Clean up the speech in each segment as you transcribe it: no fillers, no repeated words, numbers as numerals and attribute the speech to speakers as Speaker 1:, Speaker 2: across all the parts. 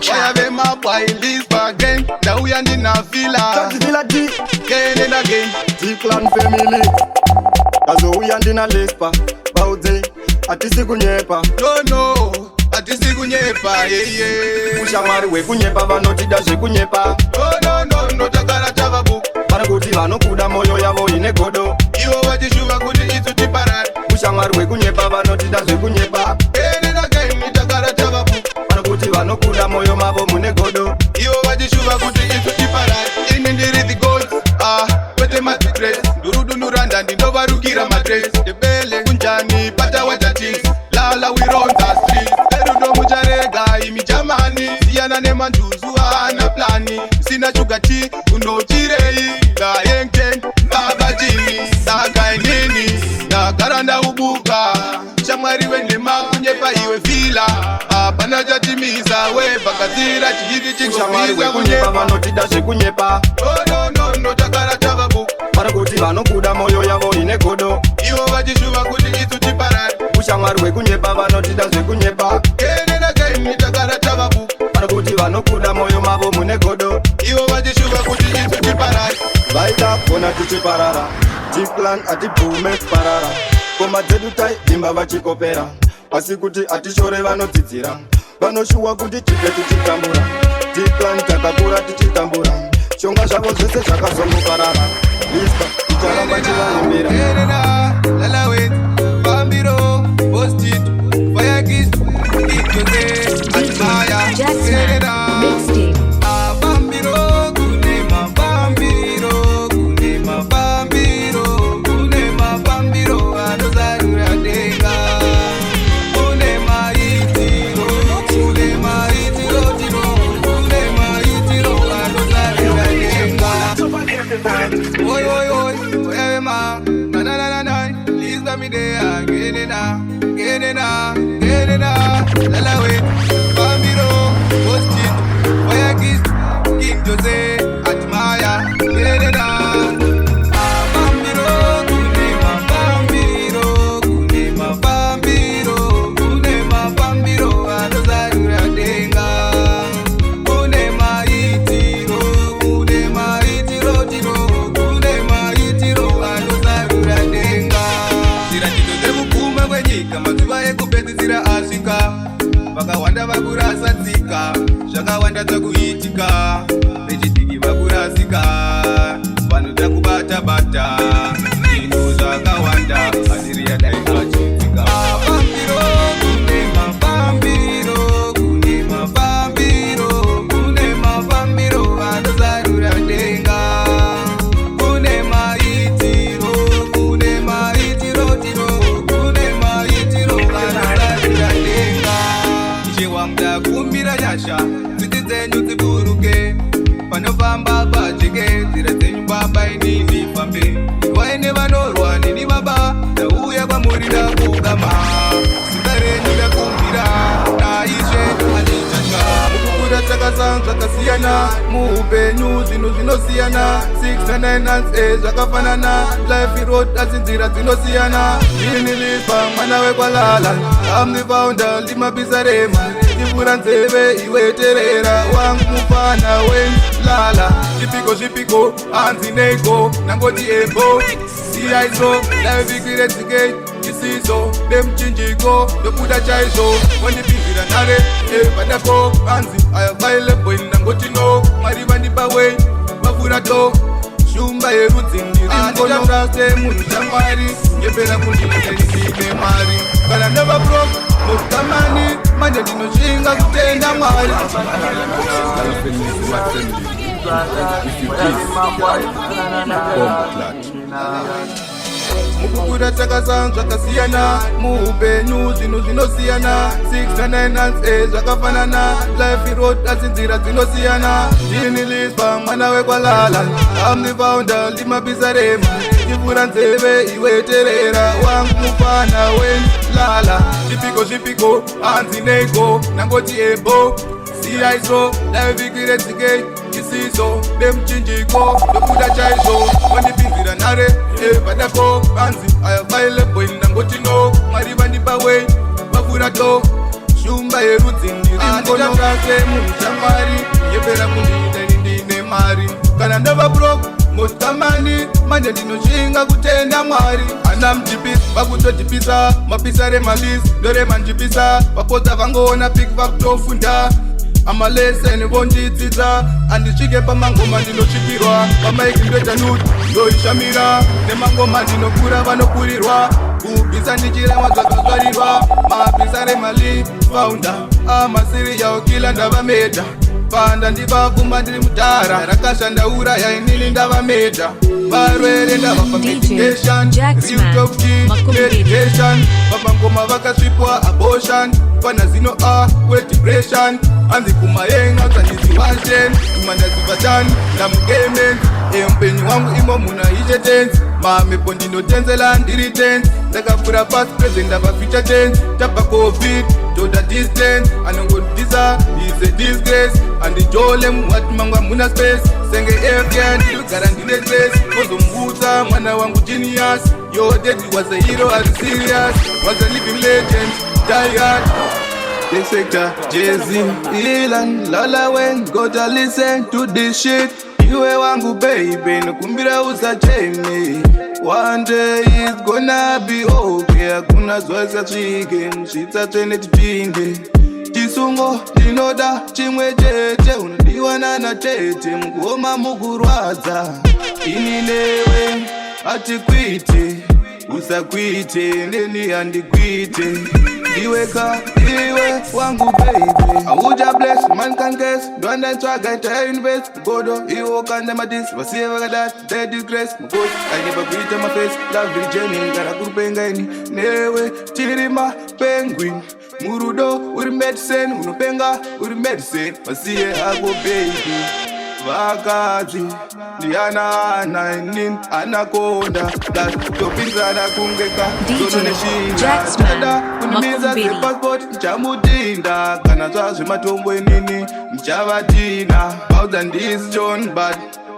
Speaker 1: Why have my boy live again? Now we are in a villa. Again and again.
Speaker 2: T-Clan family. Kazo we are in a lespa. Bauze. Atisi kunyepa.
Speaker 1: No. Atisi kunyepa. Yeah.
Speaker 2: Ushamari we kunyepa. Vanotida she kunyepa.
Speaker 1: No. Takara chavabu.
Speaker 2: Parakuti vano kuda moyo yavo ine godo.
Speaker 1: Iwo wajishuva kuti itu tiparari.
Speaker 2: Ushamari we kunyepa. Vanotida she kunyepa.
Speaker 1: Again and again. Takara chavabu.
Speaker 2: Parakuti vano kuda moyo mavo mune godo.
Speaker 1: Iwo wajishuva kuti itu tiparari. Inindiri the gold. Pete matress. Durudunu randa ndinova rukira matress. Debele kunjani pata wajatis. Lala we run the street. Erudo mujarega imi jamani. Siyana nema njuzu ana plani. Sina chugati unochirei. Da yenken baba jini. Saka inini. Da karanda ubuka. Shamari wende makunyepa iwe fila. Pana jatimiza we bakazira chihidi chingo.
Speaker 2: Ushamari we kunyepa. Vanotida she kunyepa.
Speaker 1: No. Takara chavabu.
Speaker 2: Parakuti vano kuda moyo yavo ine godo.
Speaker 1: Iwo wajishuva kuti itu tiparari.
Speaker 2: Ushamari we kunyepa. Vanotida she kunyepa.
Speaker 1: Kenena kaini takara chavabu.
Speaker 2: Parakuti vano kuda moyo mavo mune godo.
Speaker 1: Iwo wajishuva kuti itu tiparari.
Speaker 2: Vaita kona tichiparara. T-Clan atipume parara. Koma dzedu tai imba vachikopera. Asi kuti atishore vanodzidzira. Vanoshuwa kuti tipe tichitambura. T-Clan takakura tichitambura. Shonga zvavo zvese zvakazongoparara. Lispa ticharamba chivaimbira.
Speaker 1: Kenena lala wet Bambiro Postit Fayakis Ikose Atmaya Kenena
Speaker 3: Mixtape.
Speaker 1: Bambiro Kunema Bambiro Kunema Bambiro Kunema Bambiro Adozarura denga Kunema itiro Kunema itiro Kunema itiro Adozarura denga Oi, Emma, na, please let me there, get it now, lala we, Bambiro, Postit, Fayakis, King Jose, Atmaya, get it now. Bambiro, Kunema Bambiro, Adozarura denga, Kunema itiro, mazuva ekupedzisira asvika vakawanda vakurasatsika zvakawanda dzakuitika vechidiki vakurasika vanoda kubata-bata zvinhu zvakawanda asiri yadai achiitika kune mafambiro anozarura denga kune maitiro kumbira nyasha nziti dzenyu dziburuke panofamba pajike nzira dzenyu baba inini fambe waine vanorwa nini baba ndauya kwamuri ndakugama zita renyu ndakumbira naizve anichasha mukukura takasa zvakasiyana muupenyu zvinhu zvinosiyana 6 zvakafanana life road asi nzira dzinosiyana ini lipa mwana wekwalala am the founder limabisa rema tivura nzeve iwe terera wangu mufana wenlala zvipiko hanzi neko nangoti ebo siyaizo daivikire dzike chisiso bemuchinjiko ndokuda chaizvo wandipinzira nhare padako hanzi available nangoti no mwari vandipa wei vavura to shumba yerudzi ndirimukonoraste munhu chamwari ngepera kundinendiine mari kana ndavapro nokutamani manje ndinoshinga kutenda mwari mukukura takasa zvakasiyana muupenyu zvinhu zvinosiyana 6 zvakafanana life road asi nzira dzinosiyana ini lispa mwana wekwalala am the founder limabisa rema tivura nzeve iwe terera wangu mufana wenlala zvipiko hanzi neko nangoti ebo siyaizo daivikire dzike chisiso bemuchinjiko ndokuda chaizvo wandipinzira nhare padako hanzi available nangoti no mwari vandipa wei vavura to shumba yerudzi ndiri mkonokase munhu shamwari yepera kundiita ndine mari kana ndava brok motamani manje ndinoshinga kutenda mwari ana mjipisi vakutojipisa mapisa remalisi ndoremanjipisa vapodza vangoona piki vakutofunda amaleseni vondidzidza andisvike pamangoma ndinosvikirwa pamaiki ndotanut ndoishamira nemangoma ndinokura vanokurirwa kubvisa ndichirama zvakazvarirwa mapisa remali faunda amasiri yaokila ndavamedha panda ndivaguma ndiri mudhara rakashanda uraya inini ndavamedha varwere ndavapa medication medication vapangoma vakasvipwa abortion fana zino depression anzi kumayenga utandiziwashen kumandazivatan ndamugemen eupenyu wangu imo muna ichetensi mamepo ndinotenzela ndiri tensi ndakapfura pasi present ndava future tense tabva covid toda distance anongodisa is a disgrace andijole muwati mangwa muna space senge fn ndinogara ndine space kozomubutsa mwana wangu genius your daddy was a hero are serious was a living legend die hard the sector Jay-Z Ilan Lala when gotta listen to this shit iwe wangu baby nukumbira usacheme one day it's gonna be okay hakuna zwasa chike mshitsa tene tipinde chisungo ndinoda chimwe chete unodiwana na tete mukoma mukurwadza ini newe atikwite usakwite neni andikwite ndiweka iwe wangu baby auja bless man can guess don't then try to invest godo iwo kande madis wasiye vakadat they disgrace because I never beat my face love virgin ngara kurupengeni newe chirima penguin murudo uri medicine unopenga uri medicine wasiye ako baby vakadzi ndiana inin anakonda topinzana kungeka zononeshinda kunimiza zepassport nchamudinda kana zvazvematombo enini mchavatina bauza ndisi john but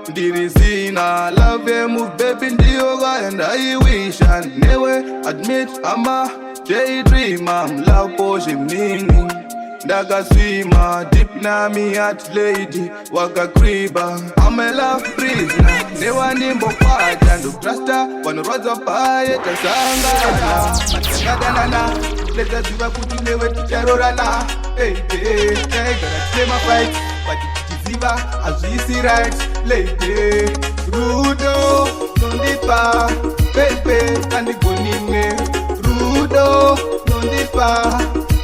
Speaker 1: ndirisina love move baby ndiyo kaya ndaiwisha newe admit ama daydreamer mlove poshe mnini ndakaswima deep nami at lady wakakriba I'm a love prisoner newandimbokwata ndotrasta vanorwadza paye tasanganana letaziva kuti newe ticharorana taigara tiemafight but tichiziva hazviisi right lady rudo nondipa pepe andigonine rudo nondipa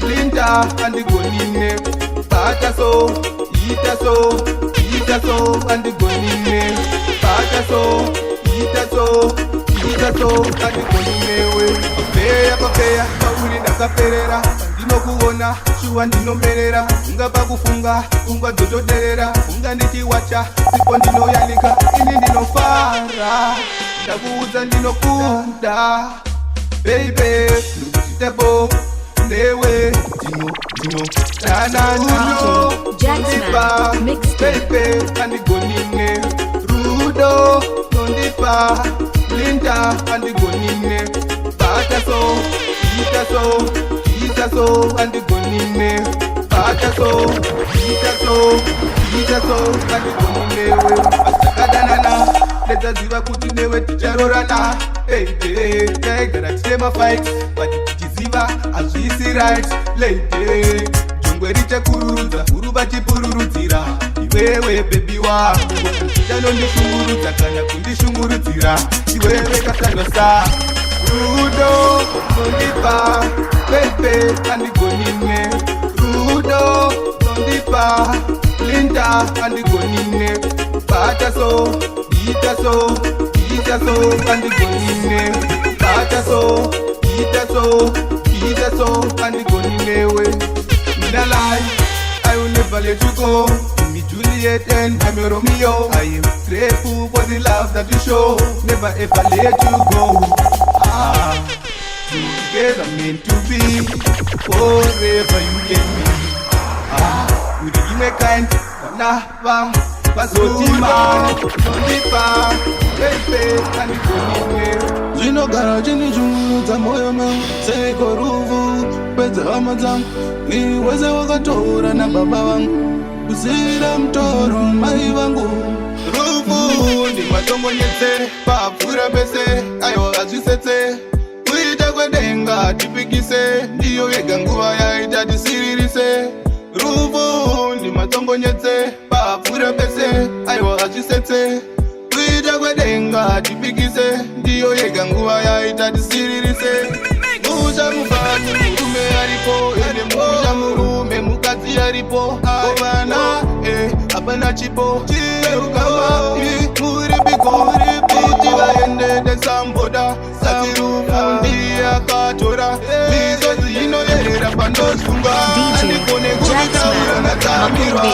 Speaker 1: Linda andigonine bata so ita so ita so andigonine bata so ita so ita so andigonine we papea pauri ndakaperera ndinokuona shuwa ndinomerera ungapa kufunga ungwa dzotoderera unga ndichiwacha sipo ndinoyanika ini ndinofara ndakuudza ndinokunda baby ndikuchitepo newe dino tanana
Speaker 3: Jacksman
Speaker 1: pepe andigonine rudo nondipa linda andigonine bata so ita so ita so andigonine bata so ita so andigonine we asakadanana letaziva kuti newe ticharorana taigara tiemafight but tichiziva hazviisi right lady jongwe richakururudza uru vachipururudzira iwewe bebi wangu chanondishungurudza kana kundishungurudzira iwewe kasanosa rudo nondipa pepe andigonine rudo nondipa linda andigonine bata so ita so ita so andigonine bata so ita so andigonine we mina lie I will never let you go me Juliet and I'm your Romeo I am grateful for the love that you show never ever let you go together meant to be forever you get me you give me kind na pazotima nondipa pepe andigonine zvinogara chini chungu dzamoyo meu seiko ruvu kupedza hama dzangu ni wese wakatora na baba vangu kusira mtoro mai vangu rufu ndi matongonyetse papfura pese aiwa azvisetse kuita kwedenga tipikise ndiyo yega nguva yaita tisiririse rufu ndi matongonyetse papfura pese aiwa azvisetse kuita kwedenga tipikise ndiyo yega nguva yaita tisiririse musha mukadzi murume aripo ende musha murume mukadzi aripo ovana hapana chipo chiukama muripiko kuti vaende nesamboda sati rufu ndiye akatora misozi inoyerera pandosunga andikone kuvitaura natsamirwa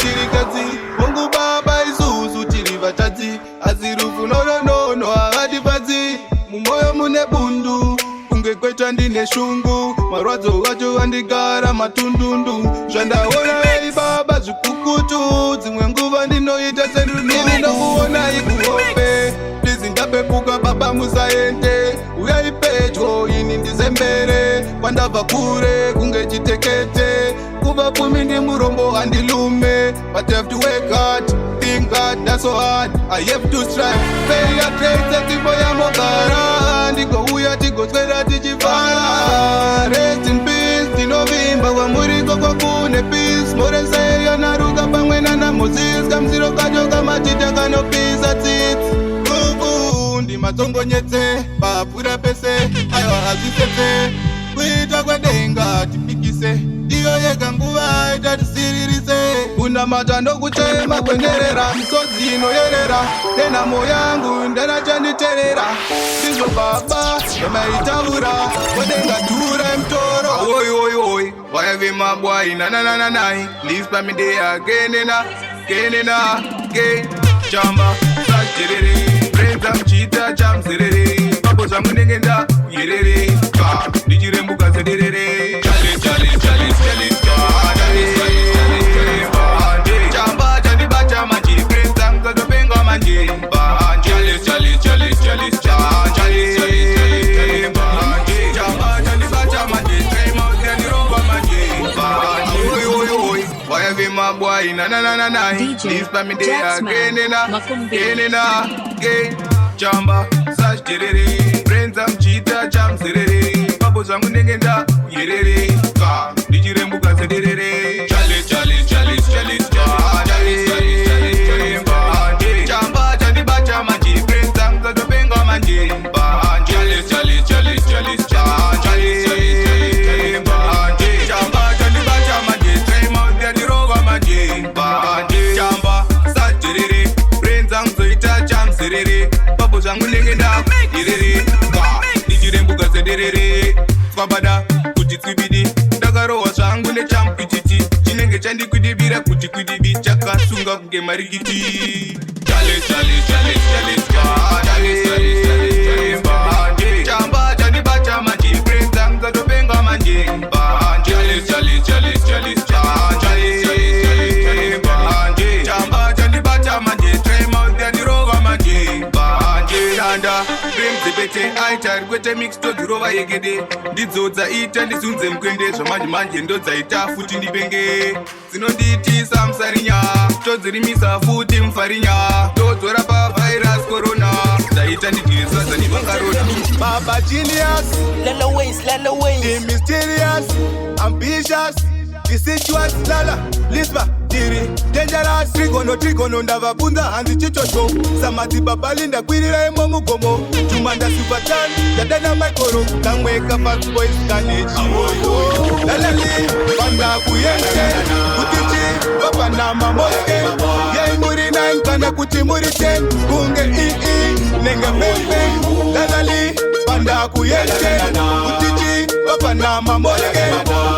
Speaker 1: shirikadzi mungu baba isusu tiri vatadzi asi rufu nononono havadifadzi mumoyo mune bundu kunge kweta ndine shungu marwadzo wacho vandigara matundundu zvandaona vei baba zvikukutu dzimwe nguva ndinoita sendunini nokuona ikuhope ndizingapepuka baba musaende uyai pedyo ini ndizembere kwandabva kure kunge chitekete kuva pfumi ndi murombo handilume but I have to work hard, think hard, that's so hard I have to strive, pay a trade tipo yamogara ndigouya tigoswera tichifara rest in peace tinovimba kwamuriko kwakune peace moreseya naruka pamwe nana Moses kamziro kacho kamatita kanopisa tsitsi kufu ndi matsongonyetse papfura pese aiwa hazvisetse kuita kwedenga tipikise ndiyo yega nguva ita tisiririse kunamata ndokuchema kwenerera misodzi inoyerera nenhamo yangu ndanachanditerera ndizvo baba yamaitaura kwedenga dhura mtoro oyoyoy wayave mabwai nananananai lispa midea genena ge chamba sacherere brenza mchita chamzerere papo zvamunenge nda yerere ka ndichirembuka zederere chamba chandibata manje brenza mzatopenga manje mabwai nananananai lispa midea genena ge chamba sacherere brenza mchita chamzerere papo zvamunenge nda yerere ka ndichirembuka zederere chamba chandibata manje brenza mzatopenga manje papo zvamunenge nda yerere ka ndichirembuka zederere kwabada kuti tsibidi ndakarohwa zvangu nechampititi chinenge chandikwidibira kuti kwidibi chakasunga kunge marikiti chamba chandibata manje brenza mzatopenga manje chamba chandibata manje tremouth yandirova manje danda remzepete aitari kwete mix todzirova yegede ndidzodza ita ndizunze mukwende zvamanje manje ndodzaita futi ndipenge dzinonditisa musarinya todzirimisa futi mufarinya todzora pavirus corona dzaita ndidirisa dzanivangarona baba genius the mysterious ambitious deciduous lala lisba tiri dangerous trigono ndavabunza hanzi chichocho samadzi babali ndakwirira imo mugomo tumanda supertan dadana maikoro kamweka fast boys kanechi lalali panda kuyente kutichi vapana mamoske yai muri 9 kana kuti muri 10 kunge nenge pepe lalali panda kuyente kutichi vapana mamoske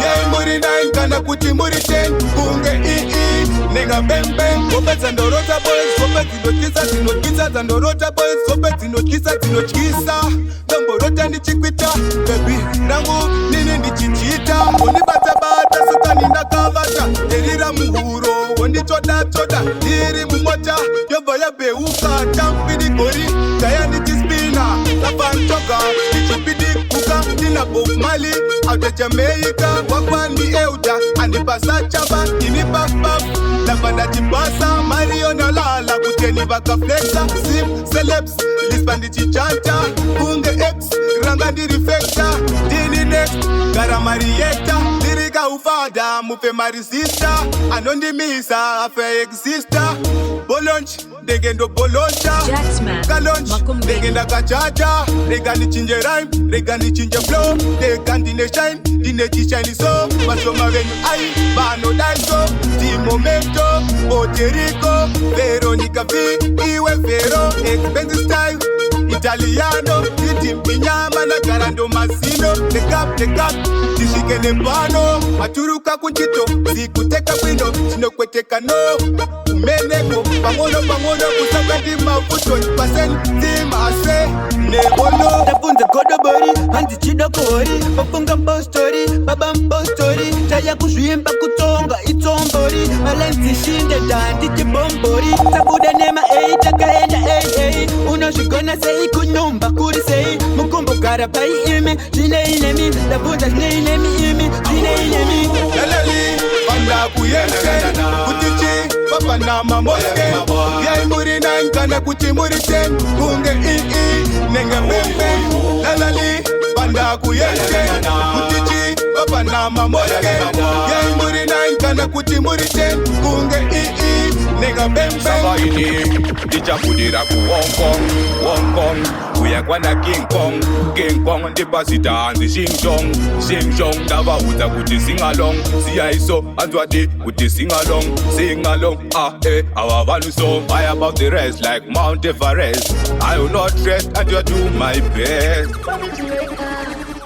Speaker 1: yai muri 9 kana kuti muri 10 kunge Nigga bang bang, Gopez and Dorota boys, Gopez inokisa, Zandorota boys, Gopez inokisa. Gamborota ni chikwita, baby, nangu nini ni chichita. Oni bata sutani na kavata, derira muhuro, oni choda, diri mumoja, yoba ya beuka, champidi gori, kaya ni chispina, lapan choka, ichupidi kuka, nina Bob Marley, out of Jamaica, wakwani euda, anipasa chaba, inipa pap, labanda chipasa, Mariona lala, kuteni baka flexa, sim, celebs, lispandi chichanta, bunge X, rangandi reflector, dini next, gara marieta, lirika ufada, mupe marisista, anondi misa, afe exista, bolonch, degendo boloncha, kalonch, degenda kachacha, regani chinje rhyme, regani chinje flow, degandi ne shine, dine shine so, masoma venu ai, bano daiso, di momento, Poterico, Veronica V, iwe Vero, expensive style, Italiano, iti mpinyama na garando masino, the gap, tishike nepano, maturuka kunchito, zikuteka wino, sinokweteka no, umeneko, pangono, kusakati mafuto, pasen, tima ase, nebolo.
Speaker 3: Tapunza kodo bori, handi chido kori, papunga postori, babam postori, chaya kushwimba kutonga, itombori, malenzi shinde dandi chibombori, tabuda nema taka enda unoshigona sei kunyumba kuri sei, mukumbo karapai imi, jine inemi, tapunza jine inemi imi, jine inemi.
Speaker 1: Lalali, panda kuyente, kutichi, papa na mamoske, ya imuri na inkana kuti muri ten, bunge nenga bembe. Lalali, panda kuyente, kutichi, papa na mamoske, ya imuri na inkana kuti muri ten, bunge nenga bembe.
Speaker 4: Sabaini, dicha kudira ku Hong Kong, kuya kwana King Kong, dipasita anzi Shing Chong, dava uza kuti sing along, siya iso, anzwadi kuti sing along, our value so high above the rest, like Mount Everest, I will not rest until I do my best.